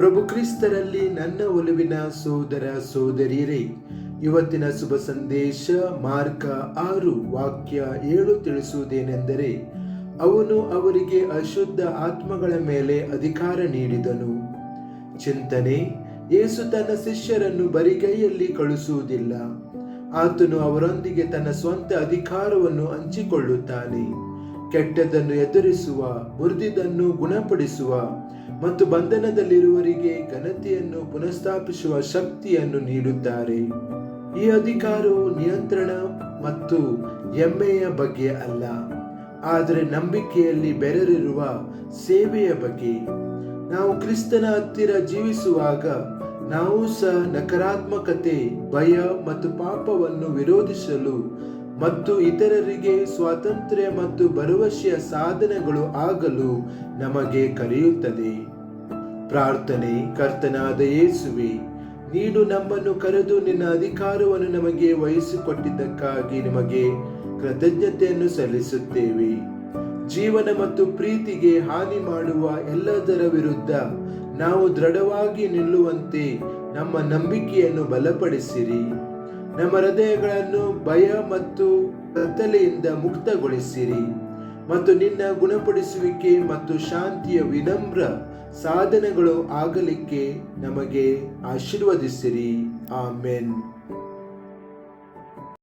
ಪ್ರಭು ಕ್ರಿಸ್ತರಲ್ಲಿ ನನ್ನ ಒಲವಿನ ಸೋದರ ಸೋದರಿಯರೇ, ಇವತ್ತಿನ ಶುಭ ಸಂದೇಶ ಮಾರ್ಕ 6 ವಾಕ್ಯ 7 ತಿಳಿಸುವುದೇನೆಂದರೆ, ಅವನು ಅವರಿಗೆ ಅಶುದ್ಧ ಆತ್ಮಗಳ ಮೇಲೆ ಅಧಿಕಾರ ನೀಡಿದನು. ಚಿಂತನೆ: ಯೇಸು ತನ್ನ ಶಿಷ್ಯರನ್ನು ಬರಿಗೈಯಲ್ಲಿ ಕಳುಹಿಸುವುದಿಲ್ಲ. ಆತನು ಅವರೊಂದಿಗೆ ತನ್ನ ಸ್ವಂತ ಅಧಿಕಾರವನ್ನು ಹಂಚಿಕೊಳ್ಳುತ್ತಾನೆ. ಕೆಟ್ಟದ್ದನ್ನು ಎದುರಿಸುವ, ಮುರಿದಿದ್ದನ್ನು ಗುಣಪಡಿಸುವ ಮತ್ತು ಬಂಧನದಲ್ಲಿರುವವರಿಗೆ ಘನತೆಯನ್ನು ಪುನಃಸ್ಥಾಪಿಸುವ ಶಕ್ತಿಯನ್ನು ನೀಡುತ್ತಾರೆ. ಈ ಅಧಿಕಾರವು ನಿಯಂತ್ರಣ ಮತ್ತು ಹೆಮ್ಮೆಯ ಬಗ್ಗೆ ಅಲ್ಲ, ಆದರೆ ನಂಬಿಕೆಯಲ್ಲಿ ಬೆರೆತಿರುವ ಸೇವೆಯ ಬಗ್ಗೆ. ನಾವು ಕ್ರಿಸ್ತನ ಹತ್ತಿರ ಜೀವಿಸುವಾಗ ನಾವು ಸಹ ನಕಾರಾತ್ಮಕತೆ, ಭಯ ಮತ್ತು ಪಾಪವನ್ನು ವಿರೋಧಿಸಲು ಮತ್ತು ಇತರರಿಗೆ ಸ್ವಾತಂತ್ರ್ಯ ಮತ್ತು ಭರವಸೆಯ ಸಾಧನಗಳು ಆಗಲು ನಮಗೆ ಕರೆಯುತ್ತದೆ. ಪ್ರಾರ್ಥನೆ: ಕರ್ತನಾದ ಯೇಸುವೆ, ನೀನು ನಮ್ಮನ್ನು ಕರೆದು ನಿನ್ನ ಅಧಿಕಾರವನ್ನು ನಮಗೆ ವಹಿಸಿಕೊಟ್ಟಿದ್ದಕ್ಕಾಗಿ ನಿಮಗೆ ಕೃತಜ್ಞತೆಯನ್ನು ಸಲ್ಲಿಸುತ್ತೇವೆ. ಜೀವನ ಮತ್ತು ಪ್ರೀತಿಗೆ ಹಾನಿ ಮಾಡುವ ಎಲ್ಲದರ ವಿರುದ್ಧ ನಾವು ದೃಢವಾಗಿ ನಿಲ್ಲುವಂತೆ ನಮ್ಮ ನಂಬಿಕೆಯನ್ನು ಬಲಪಡಿಸಿರಿ. ನಮ್ಮ ಹೃದಯಗಳನ್ನು ಭಯ ಮತ್ತು ಕತ್ತಲೆಯಿಂದ ಮುಕ್ತಗೊಳಿಸಿರಿ ಮತ್ತು ನಿನ್ನ ಗುಣಪಡಿಸುವಿಕೆ ಮತ್ತು ಶಾಂತಿಯ ವಿನಮ್ರ ಸಾಧನಗಳು ಆಗಲಿಕ್ಕೆ ನಮಗೆ ಆಶೀರ್ವದಿಸಿರಿ. ಆಮೆನ್.